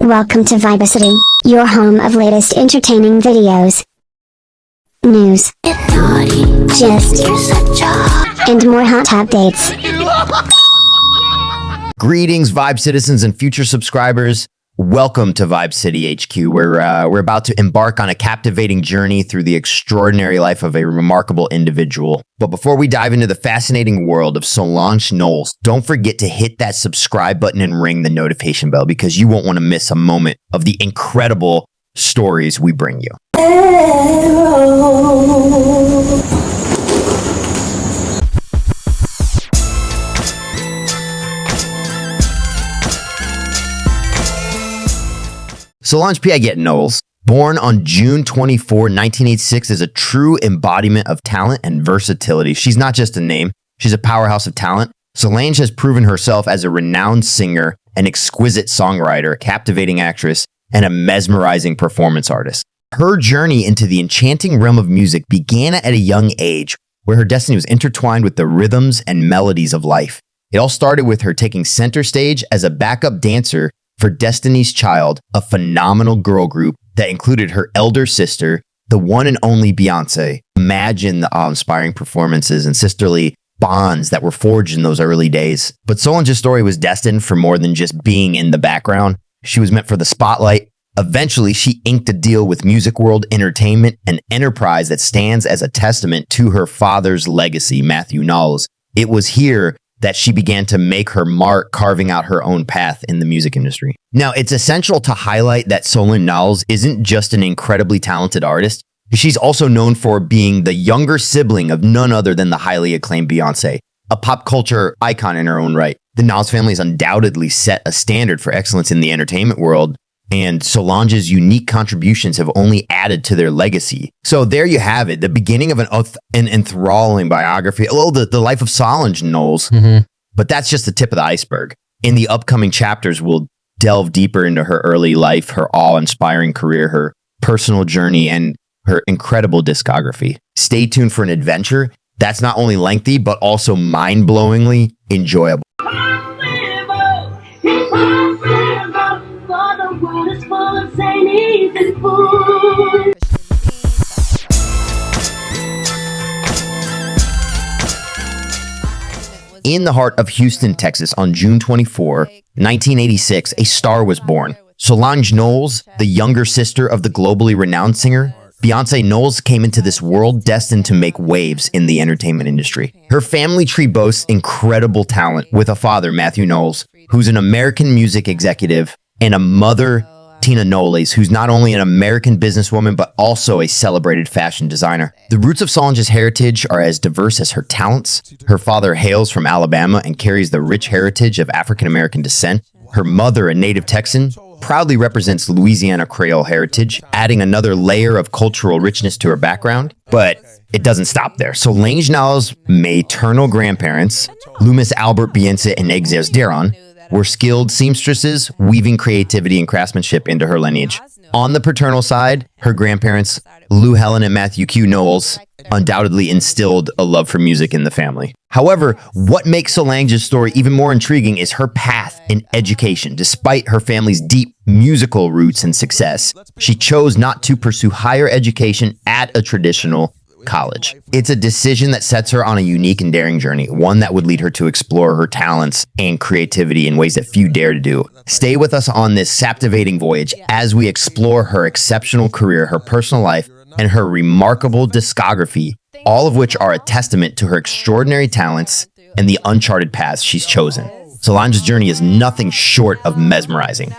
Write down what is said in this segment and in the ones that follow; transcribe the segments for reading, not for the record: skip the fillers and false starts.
Welcome to Vibacity, your home of latest entertaining videos, news, gist, and more hot updates. Greetings, Vibe citizens and future subscribers. Welcome to Vibe City HQ, where we're about to embark on a captivating journey through the extraordinary life of a remarkable individual. But before we dive into the fascinating world of Solange Knowles, don't forget to hit that subscribe button and ring the notification bell because you won't want to miss a moment of the incredible stories we bring you. Solange Knowles, born on June 24, 1986, is a true embodiment of talent and versatility. She's not just a name, she's a powerhouse of talent. Solange has proven herself as a renowned singer, an exquisite songwriter, a captivating actress, and a mesmerizing performance artist. Her journey into the enchanting realm of music began at a young age, where her destiny was intertwined with the rhythms and melodies of life. It all started with her taking center stage as a backup dancer for Destiny's Child, a phenomenal girl group that included her elder sister, the one and only Beyoncé. Imagine the awe-inspiring performances and sisterly bonds that were forged in those early days. But Solange's story was destined for more than just being in the background. She was meant for the spotlight. Eventually, she inked a deal with Music World Entertainment, an enterprise that stands as a testament to her father's legacy, Matthew Knowles. It was here that she began to make her mark, carving out her own path in the music industry. Now, it's essential to highlight that Solange Knowles isn't just an incredibly talented artist. She's also known for being the younger sibling of none other than the highly acclaimed Beyoncé, a pop culture icon in her own right. The Knowles family has undoubtedly set a standard for excellence in the entertainment world, and Solange's unique contributions have only added to their legacy. So there you have it, the beginning of an enthralling biography. Oh, the life of Solange Knowles. But that's just the tip of the iceberg. In the upcoming chapters, we'll delve deeper into her early life, her awe-inspiring career, her personal journey, and her incredible discography. Stay tuned for an adventure that's not only lengthy, but also mind-blowingly enjoyable. In the heart of Houston, Texas, on June 24, 1986, a star was born. Solange Knowles, the younger sister of the globally renowned singer, Beyoncé Knowles, came into this world destined to make waves in the entertainment industry. Her family tree boasts incredible talent, with a father, Matthew Knowles, who's an American music executive, and a mother, Tina Knowles, who's not only an American businesswoman, but also a celebrated fashion designer. The roots of Solange's heritage are as diverse as her talents. Her father hails from Alabama and carries the rich heritage of African-American descent. Her mother, a native Texan, proudly represents Louisiana Creole heritage, adding another layer of cultural richness to her background. But it doesn't stop there. Solange Knowles' maternal grandparents, Loomis Albert Beyoncé and Exes Deron, were skilled seamstresses, weaving creativity and craftsmanship into her lineage. On the paternal side, her grandparents, Lou Helen and Matthew Q. Knowles, undoubtedly instilled a love for music in the family. However, what makes Solange's story even more intriguing is her path in education. Despite her family's deep musical roots and success, she chose not to pursue higher education at a traditional college. It's a decision that sets her on a unique and daring journey, one that would lead her to explore her talents and creativity in ways that few dare to do. Stay with us on this captivating voyage as we explore her exceptional career, her personal life, and her remarkable discography, all of which are a testament to her extraordinary talents and the uncharted paths she's chosen. Solange's journey is nothing short of mesmerizing.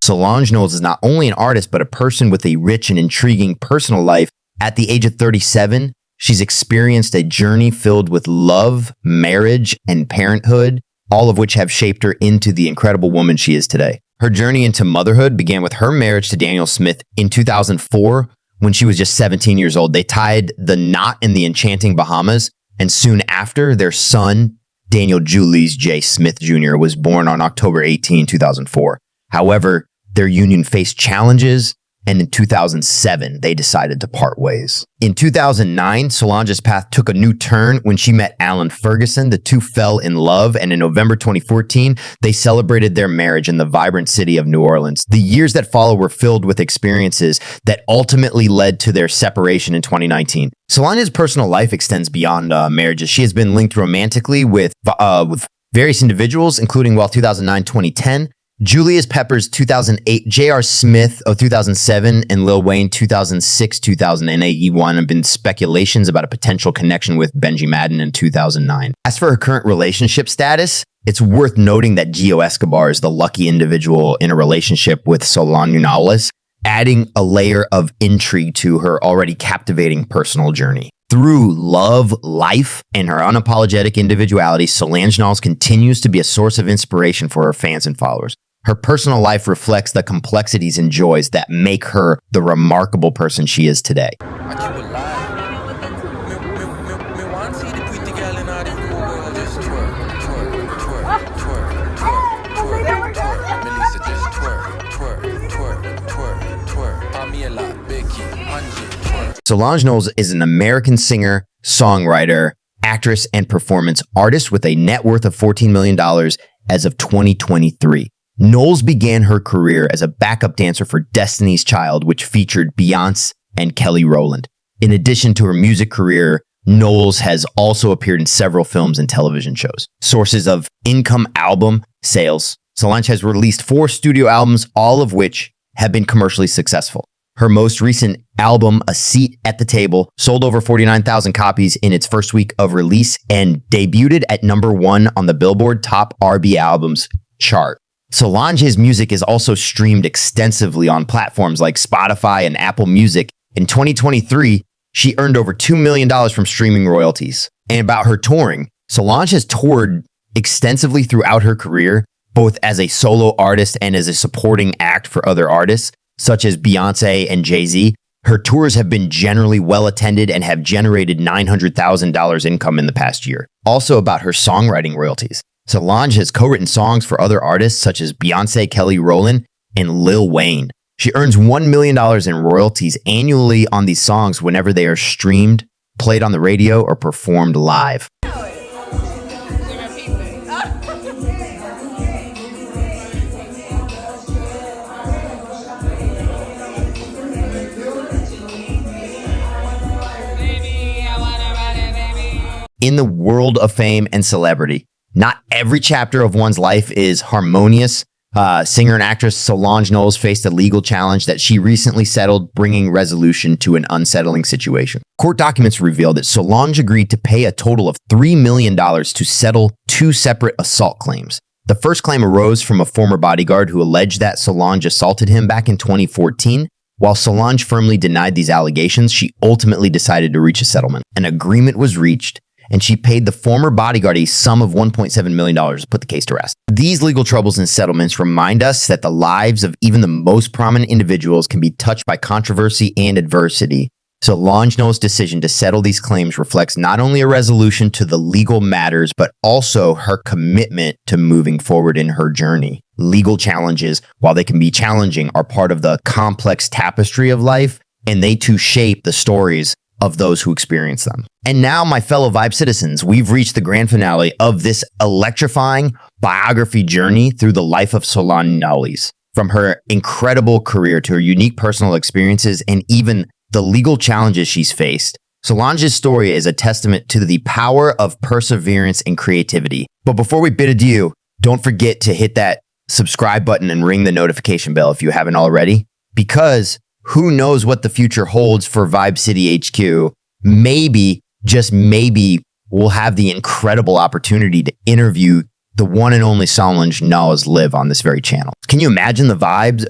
Solange Knowles is not only an artist, but a person with a rich and intriguing personal life. At the age of 37, she's experienced a journey filled with love, marriage, and parenthood. all of which have shaped her into the incredible woman she is today. Her journey into motherhood began with her marriage to Daniel Smith in 2004 when she was just 17 years old. They tied the knot in the enchanting Bahamas, and soon after, their son, Daniel Julius J. Smith Jr., was born on October 18, 2004. However, their union faced challenges, and in 2007, they decided to part ways. In 2009, Solange's path took a new turn when she met Alan Ferguson. The two fell in love, and in November 2014, they celebrated their marriage in the vibrant city of New Orleans. The years that follow were filled with experiences that ultimately led to their separation in 2019. Solange's personal life extends beyond marriages. She has been linked romantically with various individuals, including 2009-2010, Julius Peppers 2008, J.R. Smith 2007, and Lil Wayne 2006-2008. Even have been speculations about a potential connection with Benji Madden in 2009. As for her current relationship status, it's worth noting that Gio Escobar is the lucky individual in a relationship with Solange Knowles, adding a layer of intrigue to her already captivating personal journey. Through love, life, and her unapologetic individuality, Solange Knowles continues to be a source of inspiration for her fans and followers. Her personal life reflects the complexities and joys that make her the remarkable person she is today. Solange Knowles is an American singer, songwriter, actress, and performance artist with a net worth of $14 million as of 2023. Knowles began her career as a backup dancer for Destiny's Child, which featured Beyoncé and Kelly Rowland. In addition to her music career, Knowles has also appeared in several films and television shows. Sources of income album sales. Solange has released 4 studio albums, all of which have been commercially successful. Her most recent album, A Seat at the Table, sold over 49,000 copies in its first week of release and debuted at #1 on the Billboard Top R&B Albums chart. Solange's music is also streamed extensively on platforms like Spotify and Apple Music. In 2023, she earned over $2 million from streaming royalties. And about her touring, Solange has toured extensively throughout her career, both as a solo artist and as a supporting act for other artists, such as Beyoncé and Jay-Z. Her tours have been generally well attended and have generated $900,000 income in the past year. Also about her songwriting royalties. Solange has co-written songs for other artists such as Beyoncé, Kelly Rowland, and Lil Wayne. She earns $1 million in royalties annually on these songs whenever they are streamed, played on the radio, or performed live. In the world of fame and celebrity, not every chapter of one's life is harmonious. Singer and actress Solange Knowles faced a legal challenge that she recently settled, bringing resolution to an unsettling situation. Court documents reveal that Solange agreed to pay a total of $3 million to settle 2 separate assault claims. The first claim arose from a former bodyguard who alleged that Solange assaulted him back in 2014. While Solange firmly denied these allegations, she ultimately decided to reach a settlement. An agreement was reached, and she paid the former bodyguard a sum of $1.7 million to put the case to rest. These legal troubles and settlements remind us that the lives of even the most prominent individuals can be touched by controversy and adversity. Solange Knowles' decision to settle these claims reflects not only a resolution to the legal matters, but also her commitment to moving forward in her journey. Legal challenges, while they can be challenging, are part of the complex tapestry of life, and they too shape the stories of those who experience them. And now, my fellow Vibe citizens, we've reached the grand finale of this electrifying biography journey through the life of Solange Knowles. From her incredible career to her unique personal experiences and even the legal challenges she's faced, Solange's story is a testament to the power of perseverance and creativity. But before we bid adieu, don't forget to hit that subscribe button and ring the notification bell if you haven't already, because who knows what the future holds for Vibe City HQ. Maybe, just maybe, we'll have the incredible opportunity to interview the one and only Solange Knowles live on this very channel. Can you imagine the vibes?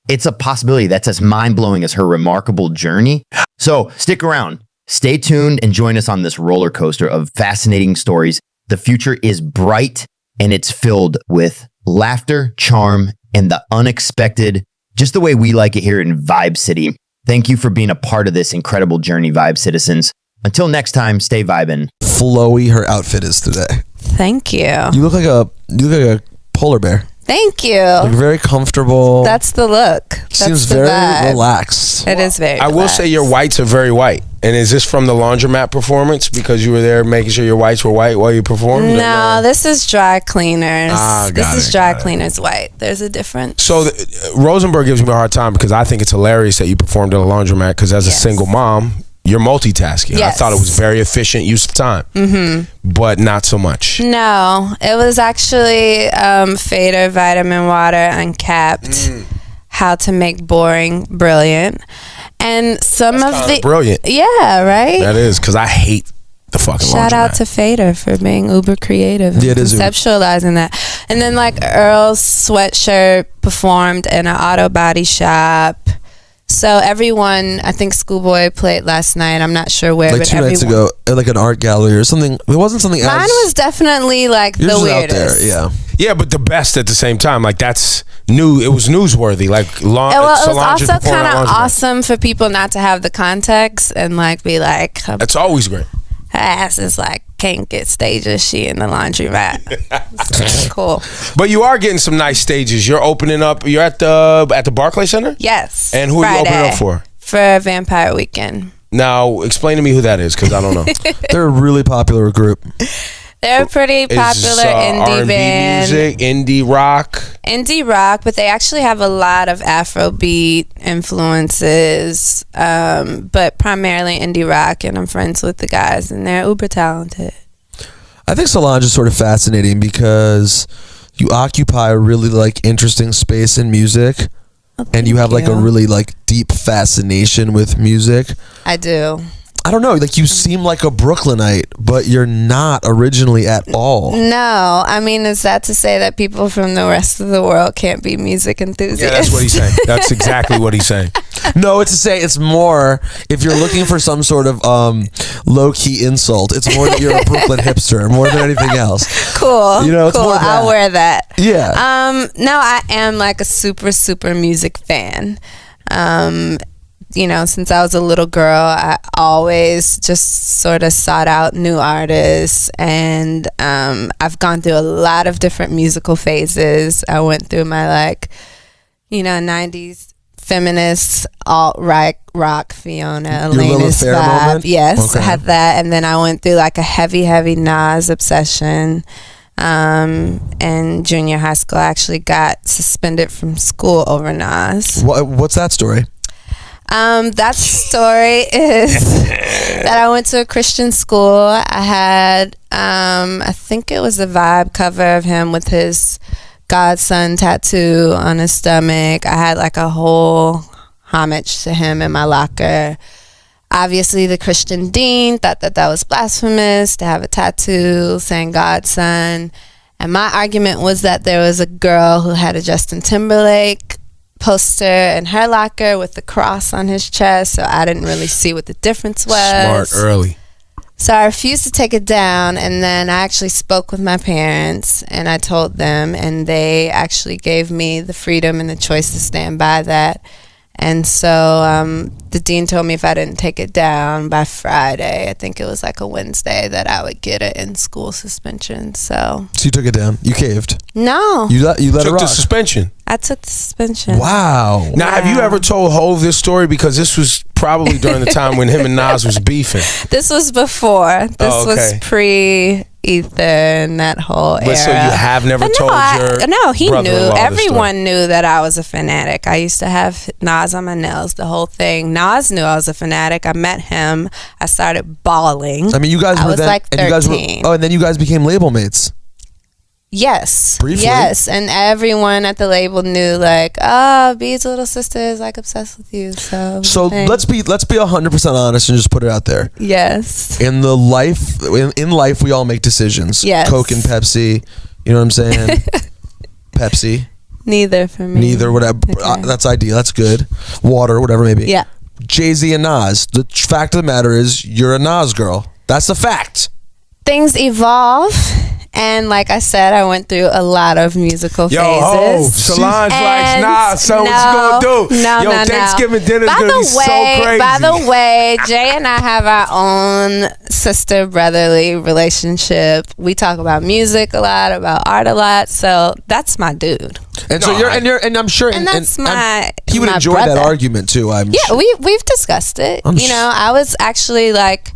It's a possibility that's as mind-blowing as her remarkable journey. So stick around, stay tuned, and join us on this roller coaster of fascinating stories. The future is bright, and it's filled with laughter, charm, and the unexpected, just the way we like it here in Vibe City. Thank you for being a part of this incredible journey, Vibe citizens. Until next time, stay vibin'. Flowy her outfit is today. Thank you. You look like a polar bear. Thank you. Like very comfortable. That's the look. That's Seems the very vibe. relaxed. It is very I will relaxed. say your whites are very white. And is this from the laundromat performance? Because you were there making sure your whites were white while you performed? No, this is dry cleaners. Got this is it, dry got it. cleaners white. There's a difference. So Rosenberg gives me a hard time because I think it's hilarious that you performed at a laundromat because as a single mom, you're multitasking. Yes. I thought it was very efficient use of time, but not so much. No, it was actually Fader Vitamin Water Uncapped. How to make boring brilliant. And some That's of the brilliant. Yeah, right? That is because I hate the fucking Shout out laundromat. to Fader for being uber creative and Yeah, it is uber. conceptualizing that. And then like Earl's sweatshirt performed in an auto body shop. So everyone, I think Schoolboy played last night. I'm not sure where, Like but 2 nights everyone. ago at like an art gallery or something. It wasn't something Mine as was definitely like yours the was out weirdest. there. Yeah. Yeah, but the best at the same time. Like that's new. It was newsworthy. Like Well, it was Solange is also performing kind at of laundromat. awesome for people not to have the context and like be like, her That's always great. ass is like can't get stages. She in the laundromat. So cool. But you are getting some nice stages. You're opening up. You're at the Barclays Center. Yes. And who are you opening up for? For Vampire Weekend. Now explain to me who that is because I don't know. They're a really popular group. They're a pretty Is popular this, indie R&B band. music, indie rock. Indie rock, but they actually have a lot of Afrobeat influences, but primarily indie rock. And I'm friends with the guys, and they're uber talented. I think Solange is sort of fascinating because you occupy a really like interesting space in music. And you have like a really like deep fascination with music. I do. I don't know, like you seem like a Brooklynite, but you're not originally at all. No, I mean, is that to say that people from the rest of the world can't be music enthusiasts? Yeah, that's what he's saying. That's exactly what he's saying. No, it's to say it's more if you're looking for some sort of low-key insult, it's more that you're a Brooklyn hipster more than anything else. Cool. You know, it's cool. more that. I'll wear that. Yeah. No, I am like a super music fan. You know, since I was a little girl, I always just sort of sought out new artists, and I've gone through a lot of different musical phases. I went through my like, you know, 90s feminist alt rock Fiona Your Lilith Alanis Fair vibe. moment? Yes, I Okay. had that, and then I went through like a heavy Nas obsession. In junior high school, I actually got suspended from school over Nas. What's that story? That story is that I went to a Christian school. I had, I think it was a Vibe cover of him with his godson tattoo on his stomach. I had like a whole homage to him in my locker. Obviously, the Christian dean thought that was blasphemous to have a tattoo saying godson. And my argument was that there was a girl who had a Justin Timberlake poster in her locker with the cross on his chest, so I didn't really see what the difference was. Smart early. So I refused to take it down, and then I actually spoke with my parents, and I told them, and they actually gave me the freedom and the choice to stand by that. And so the dean told me if I didn't take it down by Friday, I think it was like a Wednesday, that I would get an in-school suspension. So So you took it down. You caved. no, You let it Took rock. the suspension. I took the suspension. Wow. Now, have you ever told Hov this story? Because this was probably during the time when him and Nas was beefing. This was before. This Oh, okay. was pre-Ether and that whole era. But so you have never But told your No, he knew. brother-in-law this Everyone knew that I was a fanatic. I used to have Nas on my nails, the whole thing. Nas knew I was a fanatic. I met him. I started bawling. I mean, you guys I were was then, like and you guys were, 13. and then you guys became label mates. Yes. Briefly. Yes. And everyone at the label knew, like, oh, B's little sister is like obsessed with you. So So let's be 100% honest and just put it out there. Yes. In life, we all make decisions. Yes. Coke and Pepsi. You know what I'm saying? Pepsi. Neither for me. Neither. Whatever. Okay. That's ideal. That's good. Water. Whatever it may be. Yeah. Jay-Z and Nas. The fact of the matter is, you're a Nas girl. That's the fact. Things evolve, And like I said, I went through a lot of musical phases. Solange likes, nah, so what you gonna do? No, Thanksgiving dinner's gonna be so crazy. By the way, Jay and I have our own sister-brotherly relationship. We talk about music a lot, about art a lot, so that's my dude. And so I'm sure, and that's he would enjoy brother. that argument too. We've discussed it. I was actually like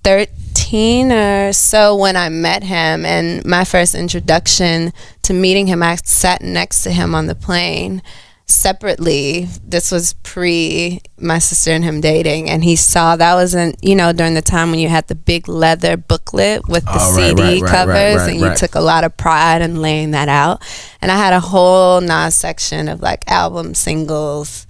13 or so when I met him, and my first introduction to meeting him, I sat next to him on the plane separately. This was pre my sister and him dating, and he saw that was during the time when you had the big leather booklet with the CD covers, and you took a lot of pride in laying that out. And I had a whole Nas section of like album singles,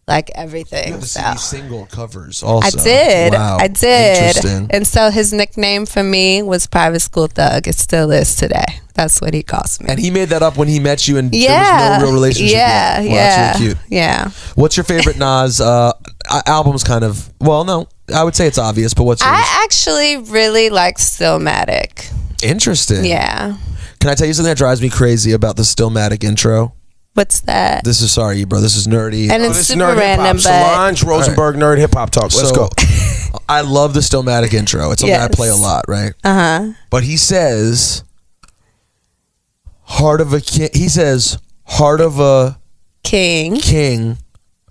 like everything. You had the CD single covers also. I did. Wow. I did. Interesting. And so his nickname for me was Private School Thug. It still is today. That's what he calls me. And he made that up when he met you, and there was no real relationship yet. Well, that's really cute. Yeah. What's your favorite Nas albums? Kind of. Well, no, I would say it's obvious, but what's yours? I actually really like Stillmatic. Interesting. Yeah. Can I tell you something that drives me crazy about the Stillmatic intro? What's that? This is sorry, bro. This is nerdy. And it's super random, but Solange Rosenberg nerd hip hop talk. Let's go. I love the Stillmatic intro. It's something I play a lot, right? But he says, "Heart of a king." He says, "Heart of a king."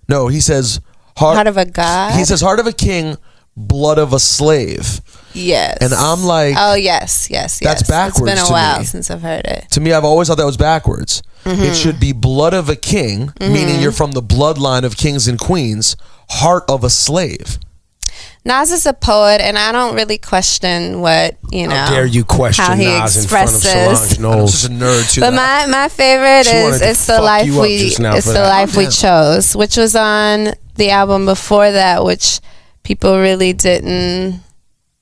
No, he says, "Heart of a god." He says, "Heart of a king, blood of a slave." Yes. And I'm like, oh yes. That's backwards. It's been a while since I've heard it. To me, I've always thought that was backwards. It should be blood of a king, meaning you're from the bloodline of kings and queens, heart of a slave. Nas is a poet, and I don't really question what, How dare you question how he Nas expresses. in front of Solange Knowles. I'm just a nerd too. But my favorite is It's the Life We Chose, which was on the album before that, which people really didn't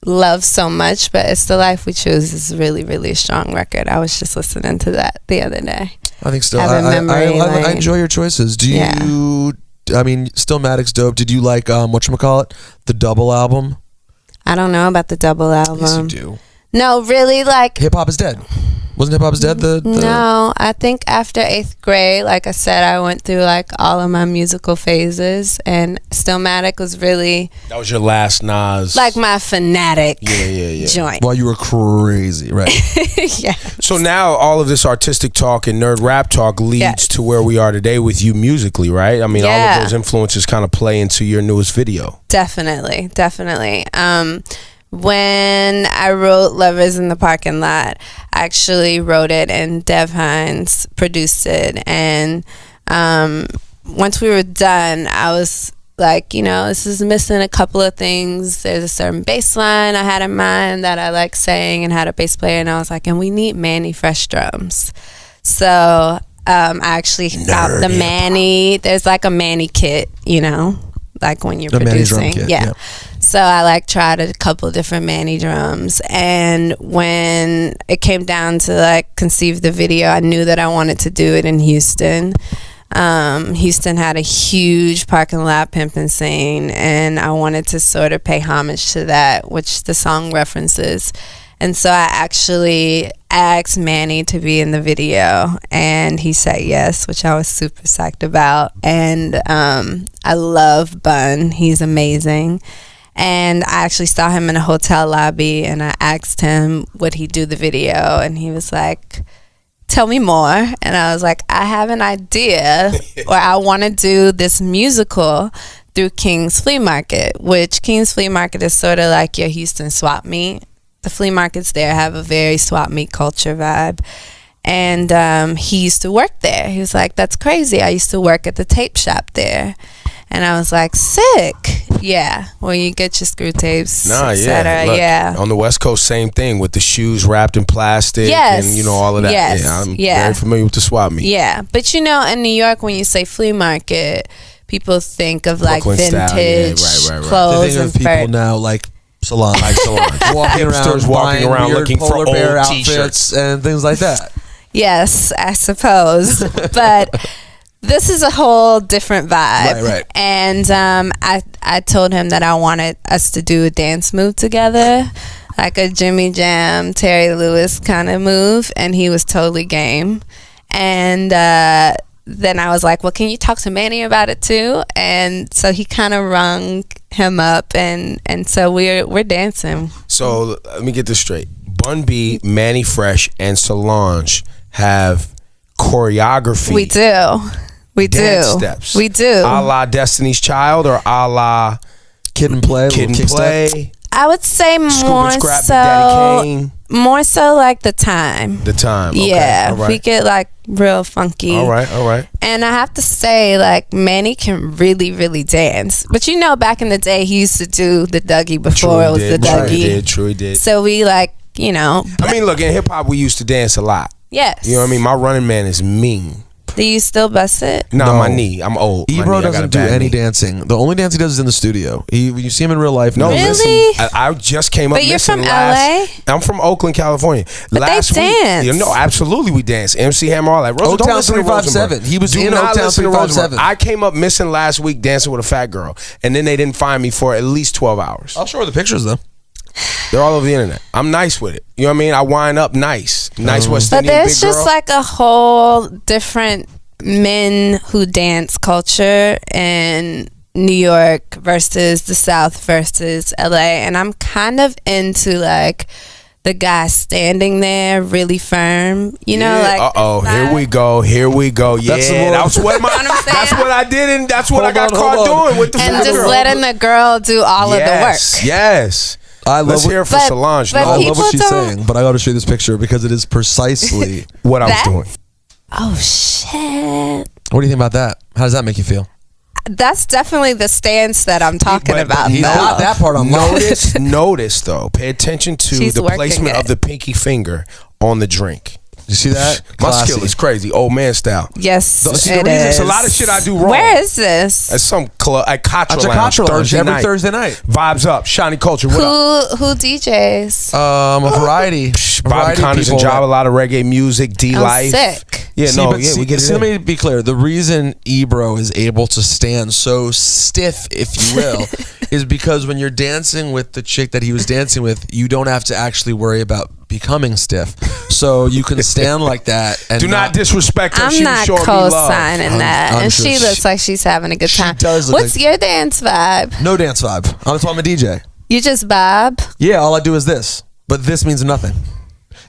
love so much, but It's the Life We Choose is really, really a strong record. I was just listening to that the other day. I think still I enjoy your choices. Do you I mean, Stillmatic's dope. Did you like whatchamacallit? The double album? I don't know about the double album. Yes, you do. No, really, like Hip Hop Is Dead. Wasn't Hip Hop Is Dead the No, I think after 8th grade, like I said, I went through like all of my musical phases, and Stillmatic was really that was your last Nas, like my fanatic joint. Well, you were crazy, right? Yeah. So now all of this artistic talk and nerd rap talk leads to where we are today with you musically, right? I mean, all of those influences kind of play into your newest video. Definitely. When I wrote Lovers in the Parking Lot, I actually wrote it and Dev Hines produced it. And once we were done, I was like, this is missing a couple of things. There's a certain bass line I had in mind that I like saying and had a bass player. And I was like, and we need Manny Fresh drums. So I actually got the Manny. There's like a Manny kit, like when you're producing. Yeah. So I tried a couple different Manny drums, and when it came down to conceive the video, I knew that I wanted to do it in Houston. Houston had a huge parking lot pimping scene, and I wanted to sort of pay homage to that, which the song references. And so I actually asked Manny to be in the video, and he said yes, which I was super psyched about. And I love Bun. He's amazing. And I actually saw him in a hotel lobby, and I asked him would he do the video, and he was like, tell me more. And I was like, I have an idea where I want to do this musical through King's Flea Market, which King's Flea Market is sort of like your Houston swap meet. The flea markets there have a very swap meet culture vibe. And he used to work there. He was like, that's crazy. I used to work at the tape shop there. And I was like, sick. Yeah, where you get your screw tapes, etc. Look, yeah. On the West Coast, same thing with the shoes wrapped in plastic and all of that. Yes. Yeah, I'm very familiar with the swap meet. Yeah, but in New York, when you say flea market, people think of Brooklyn vintage style. clothes. They think of people now Solange, walking around looking for old bear t-shirts and things like that. Yes, I suppose. But this is a whole different vibe. Right. And I told him that I wanted us to do a dance move together. like a Jimmy Jam, Terry Lewis kind of move, and he was totally game. And then I was like, well, can you talk to Manny about it too? And so he kind of rung him up, and so we're dancing. So let me get this straight. Bun B, Manny Fresh, and Solange have choreography. We do. Steps. We do. A la Destiny's Child or a la Kid and Play. Kid and Play. I would say more Scrap so. Daddy Kane. More so like the time. The time. Okay. Yeah, All right. we get like real funky. All right. And I have to say, like, Manny can really, really dance. But you know, back in the day, he used to do the Dougie before it was the Dougie. True, he did. So we like, you know. I mean, look, in hip hop, we used to dance a lot. Yes. You know what I mean? My running man is mean. Do you still bust it? No, my knee. I'm old. Ebro doesn't do any dancing. The only dance he does is in the studio. When you see him in real life. No, Really? listen. I just came up. But you're missing from last, LA? I'm from Oakland, California. But last they dance. week, no, absolutely, we dance. MC Hammer, all that. Rosa, don't Oaktown listen to 357. Rosenberg. He was Do in not Oaktown listen to 357. Rosenberg. I came up missing last week dancing with a fat girl, and then they didn't find me for at least 12 hours. I'll show her the pictures though. They're all over the internet. I'm nice with it. You know what I mean? I wind up nice West But Indian there's big just girl. like a whole different men who dance culture in New York versus the South versus LA. And I'm kind of into like the guy standing there really firm. You know, like. Here we go. Yeah, that's what that's what I did, and that's what I got caught doing with the And fat just girl. letting the girl do all of the work. Yes. Let's hear it for But- Solange. but No. I love people what she's don't- saying, but I got to show you this picture because it is precisely. what I was That- doing. Oh, shit. What do you think about that? How does that make you feel? That's definitely the stance that I'm talking about. He's though. got that part on Notice though. Pay attention to She's the working placement it. of the pinky finger on the drink. You see that? My Classy. skill is crazy, old man style. Yes, See, it the reason it's is. a lot of shit I do wrong. Where is this? At some club at Contra It's a Lounge, Contra Lounge Thursday every night. Thursday night. Vibes up, shiny culture. What up? Who DJs? A variety. Bobby Connors and Job, a lot of reggae music, D I'm Life. sick. Yeah, we get it. Let me be clear. The reason Ebro is able to stand so stiff, if you will, is because when you're dancing with the chick that he was dancing with, you don't have to actually worry about becoming stiff. So you can stand like that. And Do not disrespect her. I'm She was not showing me love. co-signing that. I'm And sure she looks like she's having a good she time. does look What's like- your dance vibe? No dance vibe. That's why I'm a DJ. You just vibe? Yeah, all I do is this. But this means nothing.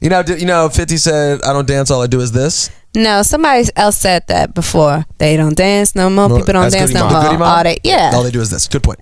You know, 50 said, I don't dance, all I do is this. No, somebody else said that before. They don't dance no more. People don't That's dance Goody no Mob. more. Goody Mob? All they, yeah. All they do is this. Good point.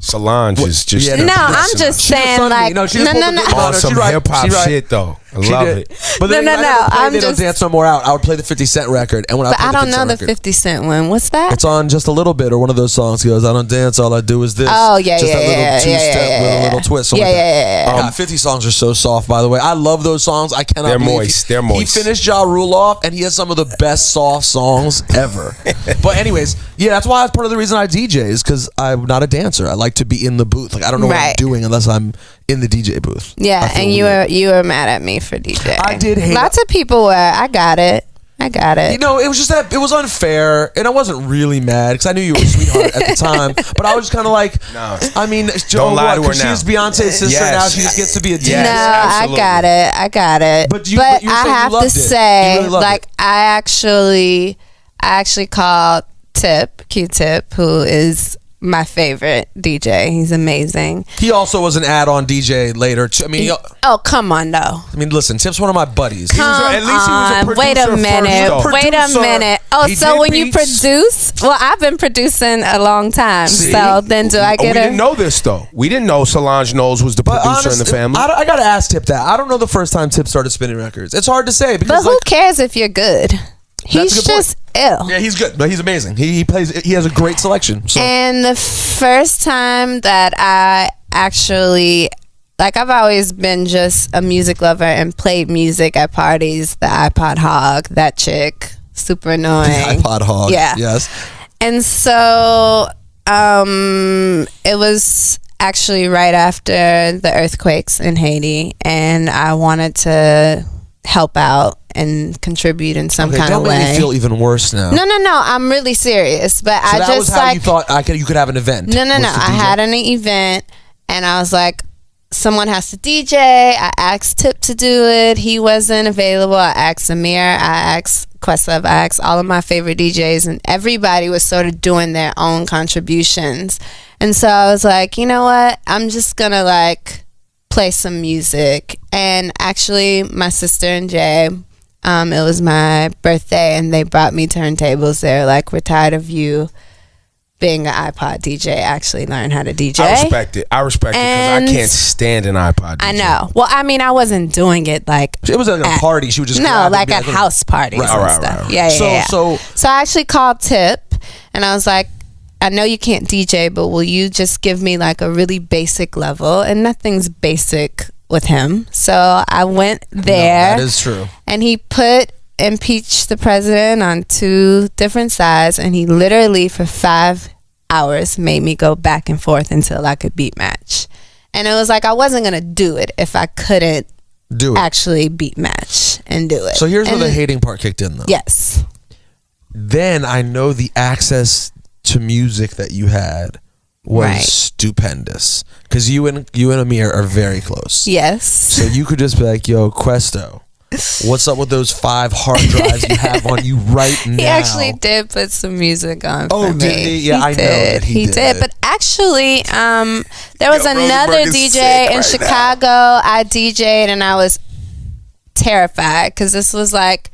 Solange is just Yeah, No, I'm just She was saying, funny. like, No, she just no, pulled no, the no. Goody Mob. on No, some she's right. hip hop She's right. shit though. I She love did. it. But then No, when no, I never played I'm They Don't just- Dance No More out, I would play the 50 Cent record. And when But I I played don't know the 50 Cent record, 50 Cent one. What's that? it's on Just a Little Bit or one of those songs. He goes, I don't dance, all I do is this. Oh, yeah, Just yeah, that little yeah, two-step yeah, with yeah, a little twist. something yeah, like that. yeah, yeah. 50 songs are so soft, by the way. I love those songs. I cannot They're believe moist. They're moist. He finished Ja Rule off, and he has some of the best soft songs ever. But anyways, yeah, that's why that's part of the reason I DJ is because I'm not a dancer. I like to be in the booth. Like I don't know what I'm Right. doing unless I'm in the DJ booth. I Yeah, feel and weird. you were mad at me for DJ. I did hate Lots of people were. I got it. You know, it was just that it was unfair, and I wasn't really mad because I knew you were a sweetheart at the time. But I was just kind of like, No. I mean, Don't lie to her now. She's Beyonce's sister Yes. now. She just gets to be a DJ. Yes, No, absolutely. I got it. But you were I saying you have loved to it. You say, really loved like, it. I actually called Q-Tip, who is my favorite DJ. He's amazing. He also was an add-on DJ later. I mean, Oh, come on, though. listen, Tip's one of my buddies. Come at least he was a on. Wait a producer minute. first, though. Wait a Producer. minute. Oh, He so did when you beats. produce, well, I've been producing a long time. See? So then do I we get didn't know this though. We didn't know Solange Knowles was the But producer in the honestly, family. I gotta ask Tip that. I don't know the first time Tip started spinning records. It's hard to say But because who like, cares if you're good? He's a good point. just ill. yeah, he's good. But he's amazing. He plays. He has a great selection. So And the first time that I actually, like, I've always been just a music lover and played music at parties. The iPod hog, that chick, super annoying. iPod hog. Yeah. Yes. And so it was actually right after the earthquakes in Haiti, and I wanted to help out and contribute in some kind don't of make way. me feel even worse now. No, I'm really serious. But So I that just was how like you thought you could have an event. no. was to I DJ. had an event, and I was like, someone has to DJ. I asked Tip to do it. He wasn't available. I asked Amir. I asked Questlove. I asked all of my favorite DJs, and everybody was sort of doing their own contributions. And so I was like, you know what? I'm just gonna like play some music. And actually, my sister and Jay, it was my birthday, and they brought me turntables. They're like, we're tired of you being an iPod DJ. Actually learn how to DJ. I respect it because I can't stand an iPod DJ. I know. Well, I mean, I wasn't doing it like It was like a party. She would just like at house parties and stuff. Right. Yeah. So I actually called Tip, and I was like, I know you can't DJ, but will you just give me like a really basic level? And nothing's basic with him. So I went there. No, that is true. And he put impeach the president on 2 different sides, and he literally for 5 hours made me go back and forth until I could beat match. And it was like I wasn't gonna do it if I couldn't actually beat match and do it. So here's where the hating part kicked in, though. Yes. Then I know the access to music that you had was stupendous, because you and Amir are very close. Yes. So you could just be like, yo, Questo, what's up with those 5 hard drives you have on you right now? He actually did put some music on for me. Did he? Yeah, I know that he did. But actually, there was another DJ in Chicago. I DJ'd, and I was terrified because this was like,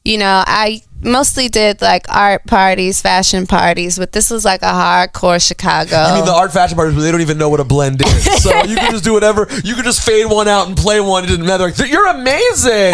you know, I mostly did like art parties, fashion parties, but this was like a hardcore Chicago. You mean the art fashion parties where they don't even know what a blend is? So you could just do whatever. You could just fade one out and play one. It didn't matter. Like, you're amazing.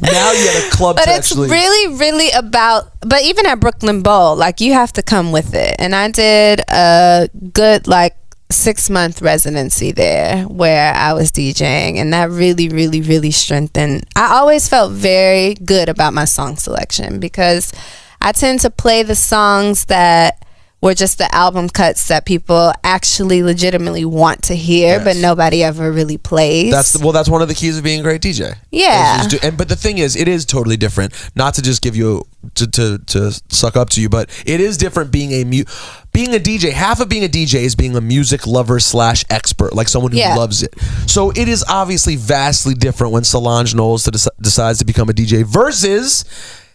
Now you had a club. But it's really, really about. But even at Brooklyn Bowl, like you have to come with it. And I did a good like 6-month residency there where I was DJing, and that really, really, really strengthened. I always felt very good about my song selection because I tend to play the songs that were just the album cuts that people actually legitimately want to hear, but nobody ever really plays. That's one of the keys of being a great DJ. Yeah. But the thing is, it is totally different. Not to just give you to suck up to you, but it is different being a DJ. Half of being a DJ is being a music lover / expert, like someone who loves it. So it is obviously vastly different when Solange Knowles decides to become a DJ versus,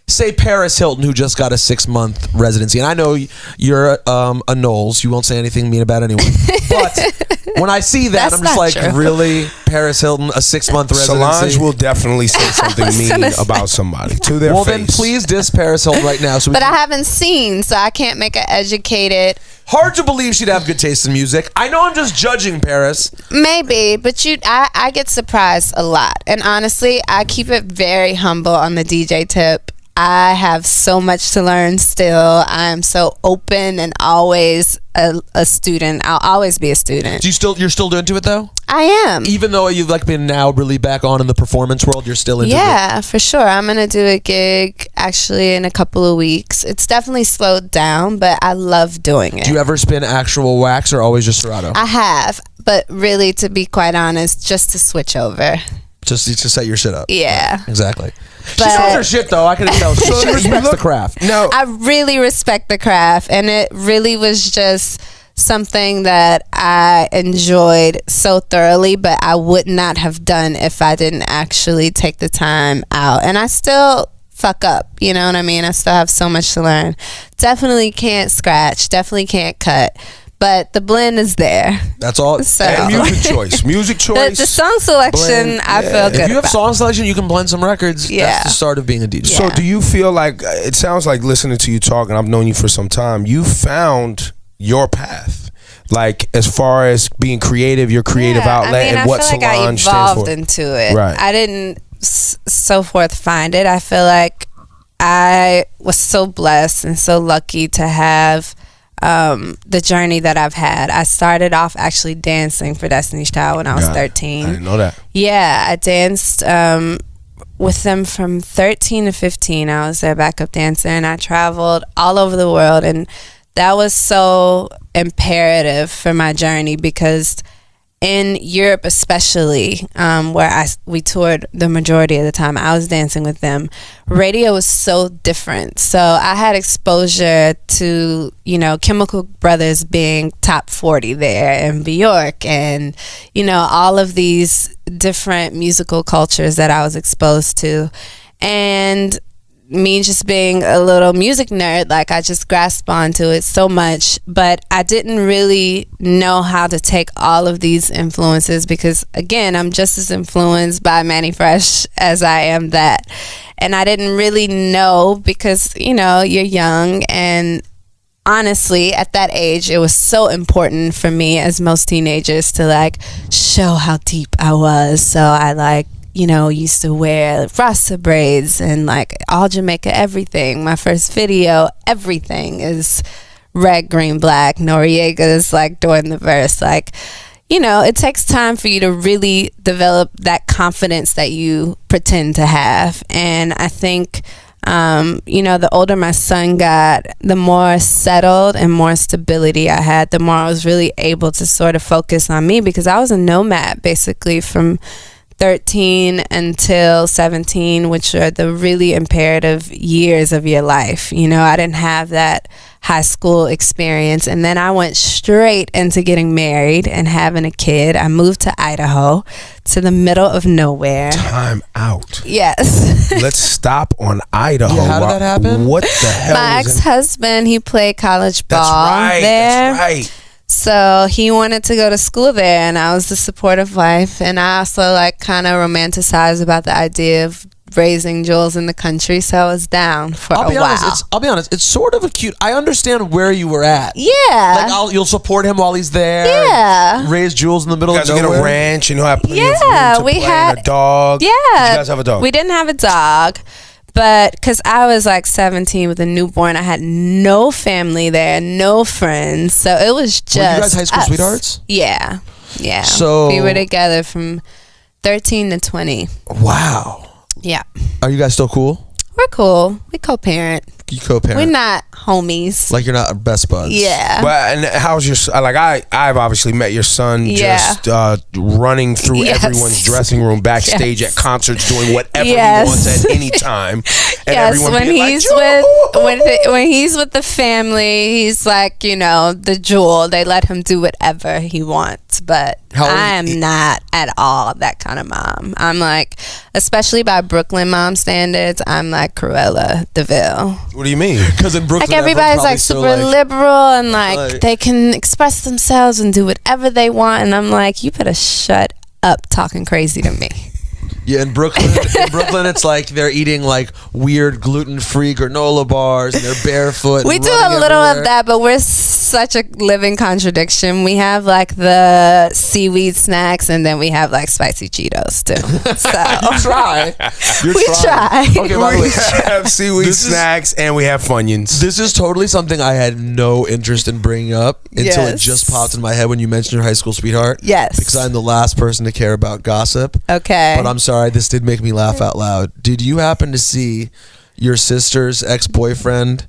say, Paris Hilton, who just got a 6-month residency. And I know you're a Knowles. You won't say anything mean about anyone. But when I see that, I'm just like, true. Really? Paris Hilton, a 6-month residency? Solange will definitely say something mean about somebody to their face. Well, then please diss Paris Hilton right now. But I haven't seen, so I can't make an educated... Hard to believe she'd have good taste in music. I know I'm just judging Paris. Maybe, but I get surprised a lot. And honestly, I keep it very humble on the DJ tip. I have so much to learn still. I'm so open and always a student. I'll always be a student. You're still into it though? I am. Even though you've like been now really back on in the performance world, you're still into it? Yeah, for sure. I'm going to do a gig actually in a couple of weeks. It's definitely slowed down, but I love doing it. Do you ever spin actual wax or always just Serato? I have, but really, to be quite honest, just to switch over. Just to set your shit up. Yeah. Exactly. But she knows her shit though. I can tell. She respects the craft. No, I really respect the craft, and it really was just something that I enjoyed so thoroughly, but I would not have done if I didn't actually take the time out. And I still fuck up, you know what I mean? I still have so much to learn. Definitely can't scratch, definitely can't cut, but the blend is there. That's all. So. And music choice. The song selection, blend, I feel good If you have about. song selection, you can blend some records. Yeah. That's the start of being a DJ. So do you feel like, it sounds like listening to you talk, and I've known you for some time, you found your path, like as far as being creative, your creative outlet, and what Solange I stands evolved for. into it. Right. I didn't so forth find it. I feel like I was so blessed and so lucky to have the journey that I've had. I started off actually dancing for Destiny's Child when I was 13. I didn't know that. Yeah, I danced with them from 13 to 15. I was their backup dancer, and I traveled all over the world, and that was so imperative for my journey because in Europe, especially, where we toured the majority of the time I was dancing with them, radio was so different. So I had exposure to, Chemical Brothers being top 40 there, and Bjork, and, all of these different musical cultures that I was exposed to. And me just being a little music nerd, like I just grasped onto it so much, but I didn't really know how to take all of these influences, because again, I'm just as influenced by Manny Fresh as I am that. And I didn't really know, because you're young, and honestly at that age it was so important for me, as most teenagers, to like show how deep I was. So I used to wear Rasta braids and like all Jamaica everything. My first video, everything is red, green, black. Noriega's like doing the verse. Like, it takes time for you to really develop that confidence that you pretend to have. And I think, the older my son got, the more settled and more stability I had, the more I was really able to sort of focus on me, because I was a nomad basically from 13 until 17, which are the really imperative years of your life. I didn't have that high school experience, and then I went straight into getting married and having a kid. I moved to Idaho, to the middle of nowhere. Time out. Yes. Let's stop on Idaho. Yeah, how did that happen? What the hell? My ex-husband, he played college ball there. That's right. So he wanted to go to school there, and I was the supportive wife. And I also like kind of romanticized about the idea of raising Jules in the country, so I was down for a while. I'll be honest, it's sort of a cute. I understand where you were at. Yeah, like you'll support him while he's there. Yeah, raise Jules in the middle of nowhere. You guys get a ranch, have plenty of room to we play, had and a dog. Yeah, did you guys have a dog? We didn't have a dog. But because I was like 17 with a newborn, I had no family there, no friends. So it was just. Were you guys high school us. Sweethearts? Yeah. Yeah. So we were together from 13 to 20. Wow. Yeah. Are you guys still cool? We're cool. We co-parent. You co-parent. We're not homies. Like you're not best buds. Yeah. But and how's your I've obviously met your son just running through everyone's dressing room backstage at concerts, doing whatever he wants at any time. And everyone when he's when he's with the family, he's like, the jewel. They let him do whatever he wants. But I am not at all that kind of mom. I'm like, especially by Brooklyn mom standards, I'm like Cruella DeVille. What do you mean? Because in Brooklyn, like everybody's like super liberal and like they can express themselves and do whatever they want, and I'm like, you better shut up talking crazy to me. Yeah, in Brooklyn, it's like they're eating like weird gluten-free granola bars and they're barefoot. We do a little of that, but we're such a living contradiction. We have like the seaweed snacks, and then we have like spicy Cheetos too. So you try. We try. Okay, by the way, we have seaweed snacks and we have Funyuns. This is totally something I had no interest in bringing up until it just popped in my head when you mentioned your high school sweetheart. Yes. Because I'm the last person to care about gossip. Okay. But I'm sorry, this did make me laugh out loud. Did you happen to see your sister's ex-boyfriend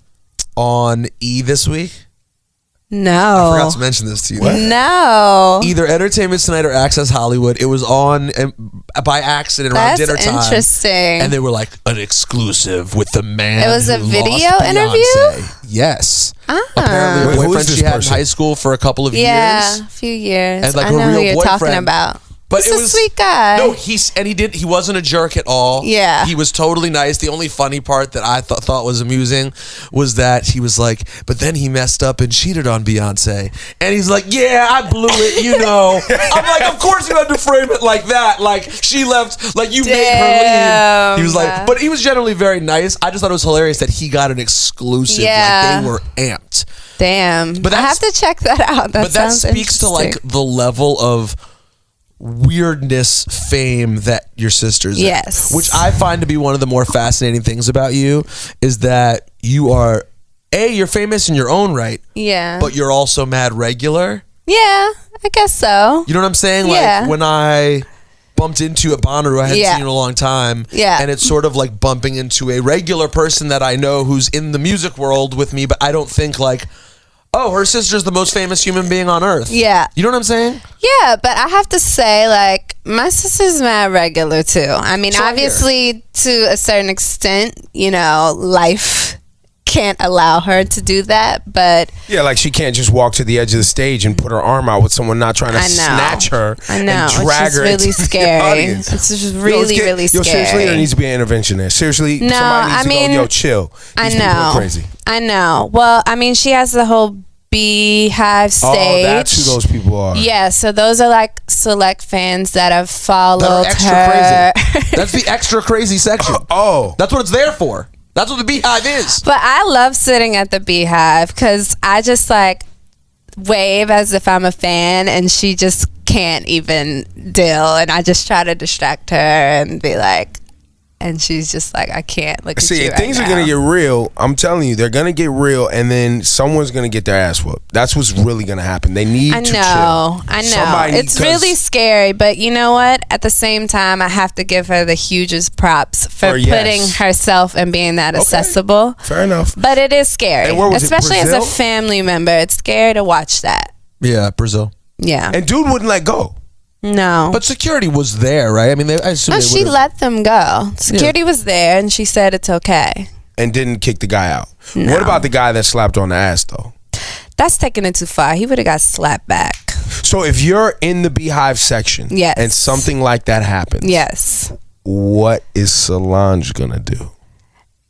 on E! This week? No. I forgot to mention this to you. What? No. Either Entertainment Tonight or Access Hollywood. It was on by accident around dinner time. That's interesting. And they were like, an exclusive with the man. It was a who video lost interview? Beyonce. Yes. Apparently a Who boyfriend is this she had in person? high school for a couple of years. Yeah, a few years. And like I her know real who you're talking boyfriend- about. But He's a sweet guy. No, he wasn't a jerk at all. Yeah. He was totally nice. The only funny part that I thought was amusing was that he was like, but then he messed up and cheated on Beyonce. And he's like, yeah, I blew it, I'm like, of course you had to frame it like that. Like, she left, like, you made her leave. He was like, but he was generally very nice. I just thought it was hilarious that he got an exclusive. Yeah. Like, they were amped. Damn. But I have to check that out. But that speaks to, like, the level of weirdness fame that your sister's in. Which I find to be one of the more fascinating things about you is that you are you're famous in your own right, but you're also mad regular. I guess so. You know what I'm saying? Like when I bumped into at Bonnaroo, I hadn't seen you in a long time, and it's sort of like bumping into a regular person that I know who's in the music world with me, but I don't think like, Oh, her sister's the most famous human being on earth. Yeah. You know what I'm saying? Yeah, but I have to say, like, my sister's mad regular too. I mean, obviously, to a certain extent, you know, life can't allow her to do that, but yeah, like she can't just walk to the edge of the stage and put her arm out with someone not trying to snatch her and drag her. It's really scary. It's just really, really scary. Seriously, there needs to be an intervention there. Seriously, no, somebody needs to go, chill. I know. Crazy. I know. Well, I mean, she has the whole Beehive stage. Oh, that's who those people are. Yeah, so those are like select fans that have followed extra her. Crazy. That's the extra crazy section. That's what it's there for. That's what the Beehive is. But I love sitting at the Beehive because I just like wave as if I'm a fan, and she just can't even deal, and I just try to distract her and be like, and she's just like, I can't look at you if right things now. are gonna get real, I'm telling you, they're gonna get real, and then someone's gonna get their ass whooped. That's what's really gonna happen. They need to chill. I know. It's really scary, but you know what? At the same time, I have to give her the hugest props for putting herself and being that accessible. Fair enough. But it is scary, and where was especially as a family member. It's scary to watch that. Yeah, Brazil. Yeah. And dude wouldn't let go. No. But security was there, right? I mean, I assume she let them go. Security was there, and she said it's okay. And didn't kick the guy out. No. What about the guy that slapped her on the ass, though? That's taking it too far. He would have got slapped back. So if you're in the Beehive section and something like that happens, what is Solange gonna do?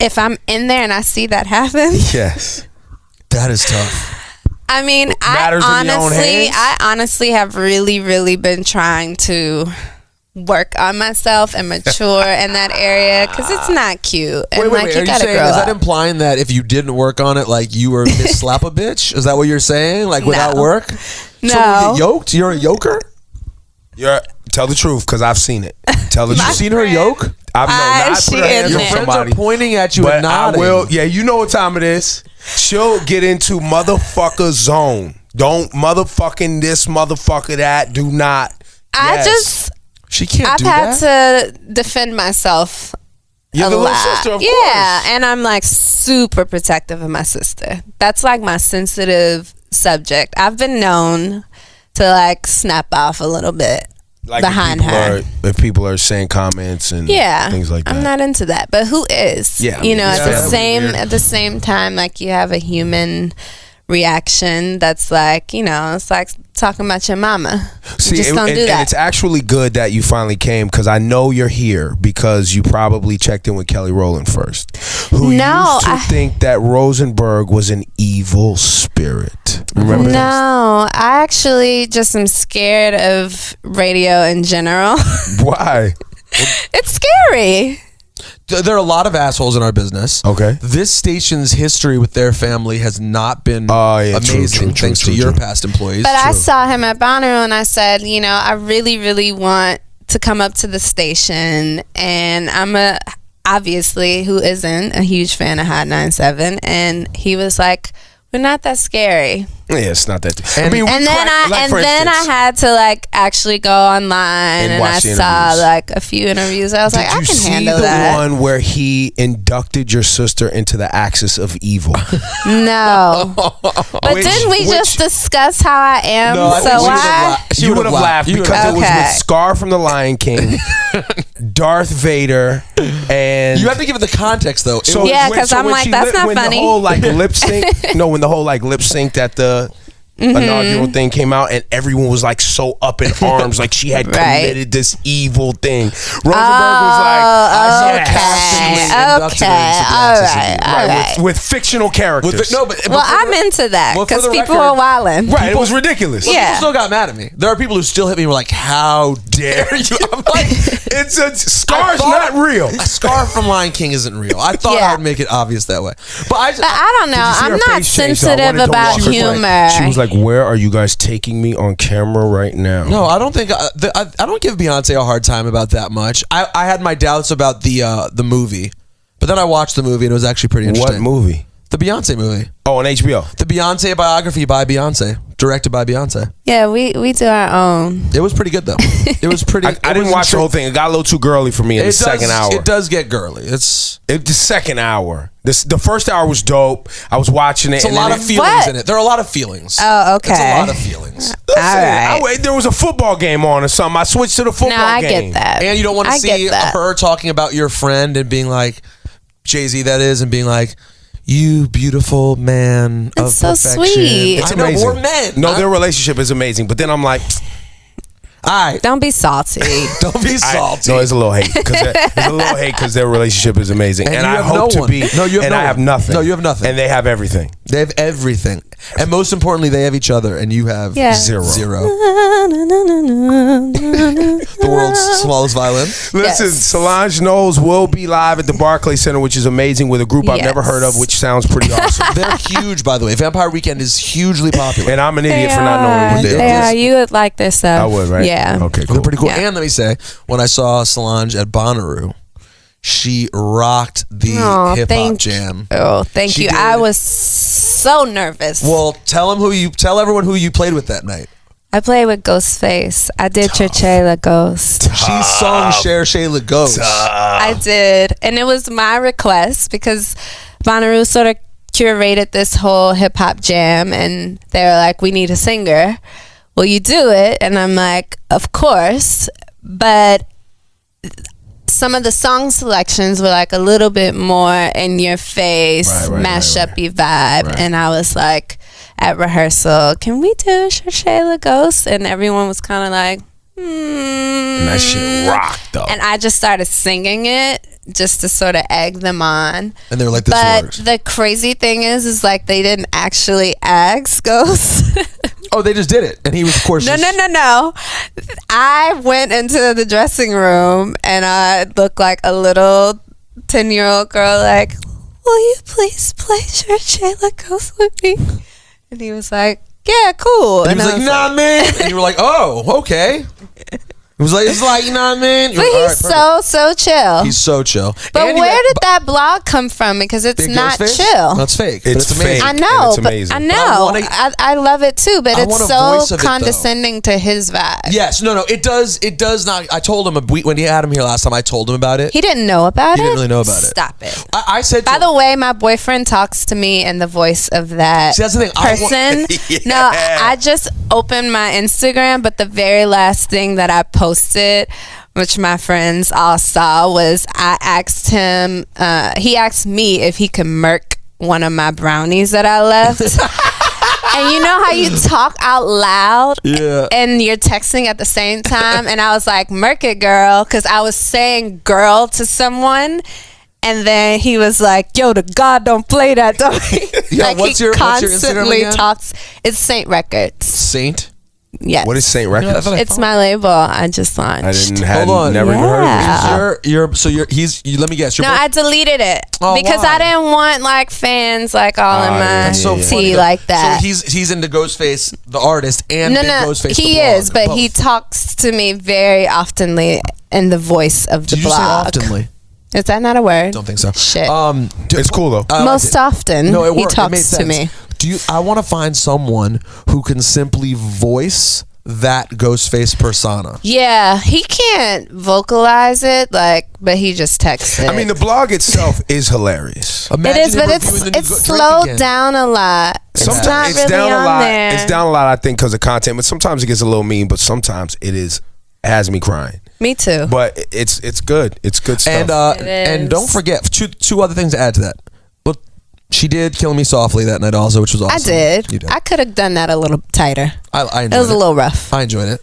If I'm in there and I see that happen? Yes. That is tough. I mean, I honestly have really, really been trying to work on myself and mature in that area because it's not cute. And wait. Are you saying, is that implying that if you didn't work on it, like you were Miss Slap a Bitch? Is that what you're saying? Like without work? No. So you get yoked? You're a yoker? Tell the truth, because I've seen it. Tell the truth. You've seen her yoke? I've not put her hands on somebody. Friends are pointing at you and nodding. I will. Yeah, you know what time it is. She'll get into motherfucker zone. Don't motherfucking this, motherfucker that. Do not. She can't I've do that. had to defend myself. You're the little sister, of course. Yeah, and I'm like super protective of my sister. That's like my sensitive subject. I've been known to like snap off a little bit like behind her. If people are saying comments and things like that. I'm not into that. But who is? Yeah. You know, at the same time, like you have a human reaction that's like, you know, it's like talking about your mama. See, just don't do that. And it's actually good that you finally came, because I know you're here because you probably checked in with Kelly Rowland first, who used to think that Rosenberg was an evil spirit. Remember No, I actually just am scared of radio in general. Why? It's scary. There are a lot of assholes in our business. Okay. This station's history with their family has not been amazing, thanks to your past employees. But I saw him at Bonnaroo and I said, you know, I really, really want to come up to the station, and I'm obviously, who isn't a huge fan of Hot 97, and he was like, we're not that scary. Yeah, it's not that. And then I had to like actually go online and I saw like a few interviews. I was like, I can handle that. Did you see the one where he inducted your sister into the axis of evil? No. But didn't we just discuss how I am? No, so why? You would have laughed because it was with Scar from The Lion King, Darth Vader, and you have to give it the context though. Yeah, because I'm like, that's not funny. When the whole like lip sync, when the whole like lip sync at the inaugural thing came out, and everyone was like so up in arms, like she had committed this evil thing. Rosenberg was like, all right. With fictional characters. I'm into that because people are wilding. Right, it was ridiculous. People still got mad at me. There are people who still hit me and were like, how dare you? I'm like, it's a Scar's not real. A Scar from Lion King isn't real. I thought I would make it obvious that way. But I don't know. I'm not sensitive about humor. She was like, where are you guys taking me on camera right now? No, I don't think I don't give Beyonce a hard time about that much. I had my doubts about the movie, but then I watched the movie and it was actually pretty interesting. What movie? The Beyonce movie. Oh, on HBO. The Beyonce biography by Beyonce. Directed by Beyonce. Yeah, we do our own. It was pretty good though. It was pretty. I didn't watch the whole thing. It got a little too girly for me in the second hour. It does get girly. The second hour. The first hour was dope. I was watching it. It's a lot of feelings in it. There are a lot of feelings. Oh, okay. It's a lot of feelings. Listen, all right. there was a football game on or something. I switched to the football game. No, I get that. And you don't want to see her talking about your friend and being like, Jay-Z that is, and being like, you beautiful man of so perfection. sweet. It's I know, amazing. we're men. No, their relationship is amazing. But then I'm like, don't be salty. Don't be salty. No, there's a little hate. There's a little hate because their relationship is amazing. And I hope to be. No, you have and I have nothing. No, you have nothing. And they have everything. They have everything. And most importantly, they have each other, and you have zero. The world's smallest violin. Listen, Solange Knowles will be live at the Barclays Center, which is amazing, with a group I've never heard of, which sounds pretty awesome. They're huge, by the way. Vampire Weekend is hugely popular. And I'm an idiot for not knowing what They are. You would like this stuff. I would, right? Yeah. Okay, cool. They're pretty cool. Yeah. And let me say, when I saw Solange at Bonnaroo, she rocked the hip hop jam. Oh, thank you. I was so nervous. Well, tell everyone who you played with that night. I played with Ghostface. I did Churchella Ghost. She sung Cher Shayla Ghost. I did. And it was my request because Bonnaroo sort of curated this whole hip hop jam, and they were like, we need a singer. Will you do it? And I'm like, of course. But some of the song selections were like a little bit more in your face, mash-up-y vibe. Right. And I was like, at rehearsal, can we do Shayla Ghost? And everyone was kind of like, And that shit rocked though. And I just started singing it just to sort of egg them on. And they were like, this works. But the crazy thing is like they didn't actually ask Ghost. Oh, they just did it. And he was, of course, No. I went into the dressing room and I looked like a little 10-year-old girl, like, will you please play Shayla Ghost with me? And he was like, yeah, cool. And he was like, nah, man. And you were like, oh, okay. It's like, you know what I mean? But he's so chill. He's so chill. But where did that blog come from? Because it's not chill. That's fake. It's amazing. fake. I know. It's amazing. I know. I love it too. But it's so condescending to his vibe. Yes. No. It does not. I told him when he had him here last time. I told him about it. He didn't know about it. He didn't really know about it. Stop it. I said. By the way, my boyfriend talks to me in the voice of that See, that's the thing. person. No, I just opened my Instagram, but the very last thing that I posted, which my friends all saw, was I asked him, he asked me if he could murk one of my brownies that I left. And you know how you talk out loud and you're texting at the same time? And I was like, murk it, girl, because I was saying girl to someone. And then he was like, yo, the God don't play that, don't he? Yeah, like what's he your constantly Instagram again? talks. It's Saint Records. Saint? Yes. What is Saint Records? It's my label. I just launched. I didn't Hold on. never even heard of it. Let me guess. No, I deleted it because why? I didn't want like fans like all in my That's so funny, tea like that. So he's into Ghostface, the artist, and Ghostface, he the blog. is, but he talks to me very oftenly in the voice of the Did you blog. say oftenly? Is that not a word? Don't think so. Shit. It's cool though. Most often, no, he talks to me. I want to find someone who can simply voice that Ghostface persona. Yeah, he can't vocalize it, but he just texts it. I mean, the blog itself is hilarious. Imagine it is, but it's slowed down a lot. Sometimes not it's really down a lot. there. It's down a lot, I think, because of content. But sometimes it gets a little mean. But sometimes it has me crying. Me too. But it's good. It's good stuff. And don't forget two other things to add to that. But she did Kill Me Softly that night also, which was awesome. I did. You did. I could have done that a little tighter. I enjoyed it. Was a little rough. I enjoyed it.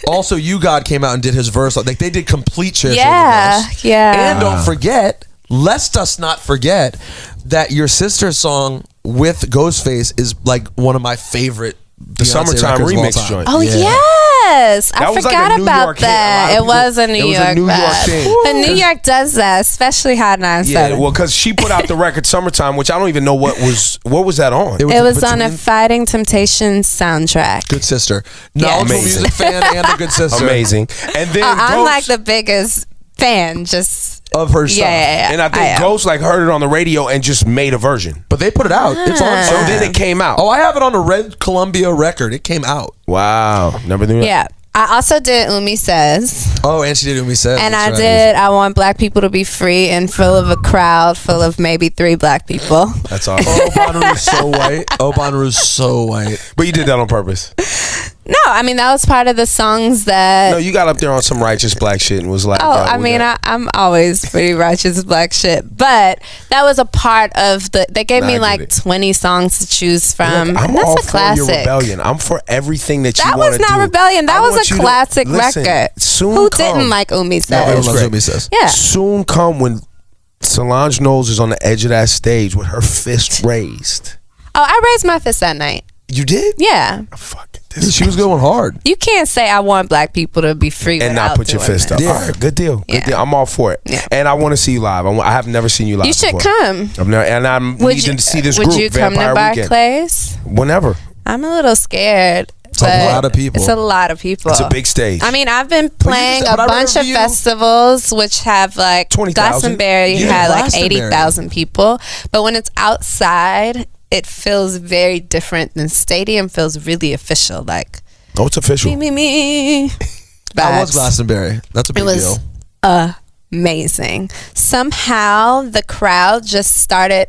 Also, You God came out and did his verse. Like they did complete Cher. Yeah. And don't forget, lest us not forget that your sister's song with Ghostface is like one of my favorite. The Summertime remix joint. Oh yes, I was forgot like about that. It was a New York thing. But New York does that, especially Hot 97. Yeah, well, because she put out the record Summertime, which I don't even know what was that on. It was on a Fighting Temptations soundtrack. Good sister, knowledgeable music fan, and a good sister. Amazing. And then I'm like the biggest fan just of her stuff. Yeah. And I think Ghost like heard it on the radio and just made a version. But they put it out. It's on. So then it came out. Oh, I have it on a Red Columbia record. It came out. Wow. Never knew that. Yeah. I also did Umi Says. Oh, and she did Umi Says. And That's I right. did I Want Black People to Be Free and full of a crowd full of maybe 3 black people. That's awesome. Oh, Bonnaroo's so white. Oh, Bonnaroo's so white. But you did that on purpose. No, I mean, that was part of the songs that... No, you got up there on some righteous black shit and was like... Oh, I mean, I'm always pretty righteous black shit. But that was a part of the... They gave me like 20 songs to choose from. Look, I'm and that's all a classic. for your rebellion. I'm for everything that you That want to do. was not rebellion. That I was want a you to- classic listen, record. Soon Who come. didn't like Umi Says? Everyone was loves great. Umi Says. Yeah. Soon come when Solange Knowles is on the edge of that stage with her fist raised. Oh, I raised my fist that night. You did? Yeah. Fuck it. She was going hard. You can't say I want black people to be free And not without put your doing fist that. up. Yeah. All right, good deal. Good Yeah. deal. I'm all for it. Yeah. And I want to see you live. I have never seen you live You should before. come. I've never, and I'm needing to see this group. Would you come to Vampire Weekend. Barclays? Whenever. I'm a little scared. It's a but lot of people. It's a lot of people. It's a big stage. I mean, I've been playing but I a bunch of review- festivals which have like 20,000? Glastonbury Yeah, had like Glastonbury. 80,000 people. But when it's outside, it feels very different. And stadium feels really official. Like, Oh, it's official. me. That was Vibes. Glastonbury. That's a big It was deal. amazing. Somehow the crowd just started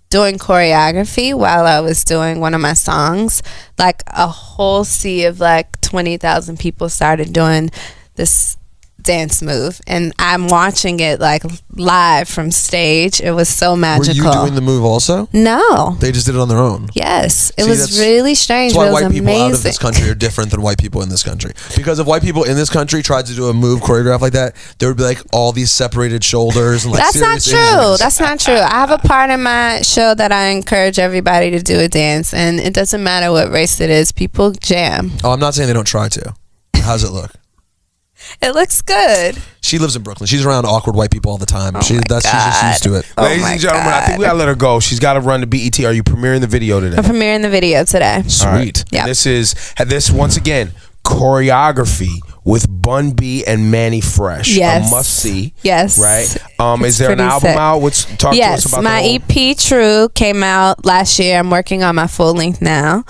doing choreography while I was doing one of my songs. Like a whole sea of like 20,000 people started doing this dance move, and I'm watching it like live from stage. It was so Were magical. you doing the move also? No. They just did it on their own. Yes, it See, was that's- really strange. That's why It was white people out of amazing. this country are different than white people in this country. Because if white people in this country tried to do a move choreographed like that, there would be like all these separated shoulders and like That's not serious true. injuries. That's not true. I have a part in my show that I encourage everybody to do a dance, and it doesn't matter what race it is. People jam. Oh, I'm not saying they don't try to. How's it look? It looks good. She lives in Brooklyn. She's around awkward white people all the time. Oh She's my just used to it. Oh Ladies my and gentlemen, I think we gotta let her go. She's got to run to BET. Are you premiering the video today? I'm premiering the video today. Sweet. All right. Yeah. This is once again choreography with Bun B and Manny Fresh. Yes. A must see. Yes. Right. It's Is there an pretty album sick. out? Talk to us Yes, about my the whole- EP True came out last year. I'm working on my full length now,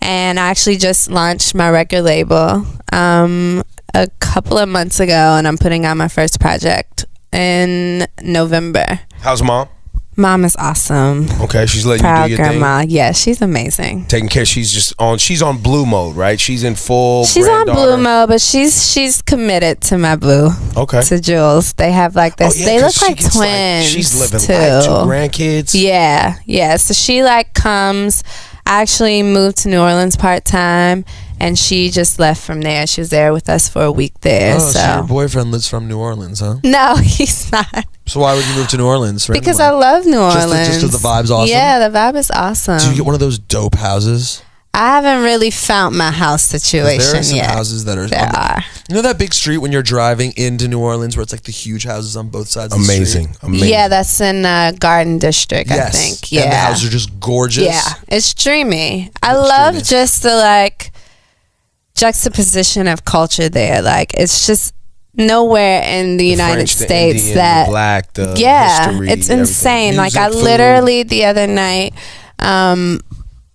and I actually just launched my record label a couple of months ago, and I'm putting out my first project in November. How's mom? Mom is awesome. Okay, she's letting Proud you do your grandma. thing. Yeah, she's amazing. Taking care. She's on blue mode, right? She's in full. She's on granddaughter. blue mode, but she's committed to my boo. Okay. To Jules. They have like this. Oh, yeah, they 'cause look she like gets, twins. she's living too. life. 2 grandkids. Yeah. So she like comes. I actually moved to New Orleans part time, and she just left from there. She was there with us for a week there. Oh, so your so boyfriend lives from New Orleans, huh? no, he's not. So why would you move to New Orleans? Because I love New Orleans. Just 'cause the vibe's awesome? Yeah, the vibe is awesome. Do you get one of those dope houses? I haven't really found my house 'Cause situation there are some yet. houses that are. There are. You know that big street when you're driving into New Orleans where it's like the huge houses on both sides of the street? Amazing. Yeah, that's in Garden District, Yes. I think. Yeah. And the houses are just gorgeous. Yeah, it's dreamy. I It's love dreamy. just the like juxtaposition of culture there. Like it's just nowhere in the United French, the States Indian, that the black, the yeah, history, it's everything. insane. Like I Music, food. literally the other night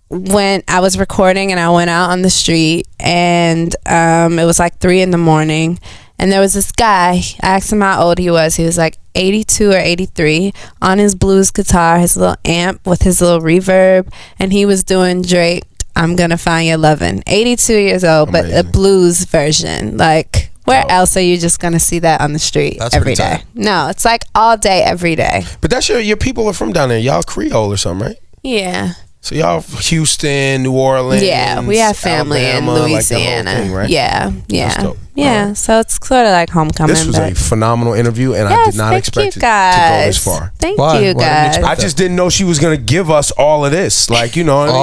when I was recording and I went out on the street and it was like 3 a.m. and there was this guy. I asked him how old he was. He was like 82 or 83 on his blues guitar, his little amp with his little reverb, and he was doing Drake, I'm Gonna Find Your Lovin'. 82 years old, but a Amazing. blues version. Like where else are you just gonna see that on the street That's every pretty day? tight. No, it's like all day, every day. But that's your people are from down there. Y'all Creole or something, right? Yeah. So y'all Houston, New Orleans. Yeah, we have family Alabama, in like the whole Louisiana. thing, right? Yeah, That's yeah, dope. yeah. Alright. So it's sort of like homecoming. This was a but phenomenal interview, and I yes, did not thank expect you it to go guys. this far. Thank Why? you Why didn't you guys. expect I just didn't know she was gonna give us all of this. Like, you know what I mean?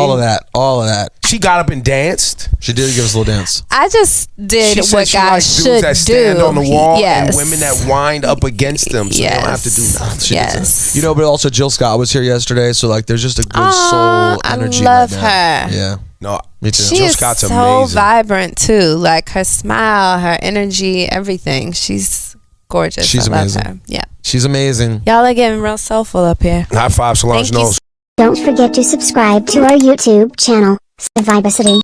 All of that. She got up and danced. She did give us a little dance. I just did She said what she guys likes should dudes that stand do. on the wall Yes. and women that wind up against them, so they don't have to do nothing. She did that. Yes. You know, but also Jill Scott was here yesterday, so like there's just a good Aw, soul I energy. love right now. her. Yeah. No, Me too. She Jill is Scott's so amazing. vibrant too. Like her smile, her energy, everything. She's gorgeous. She's I love amazing. her. Yeah. She's amazing. Y'all are getting real soulful up here. High five, Solange Thank you Knowles. Don't forget to subscribe to our YouTube channel, Vibacity.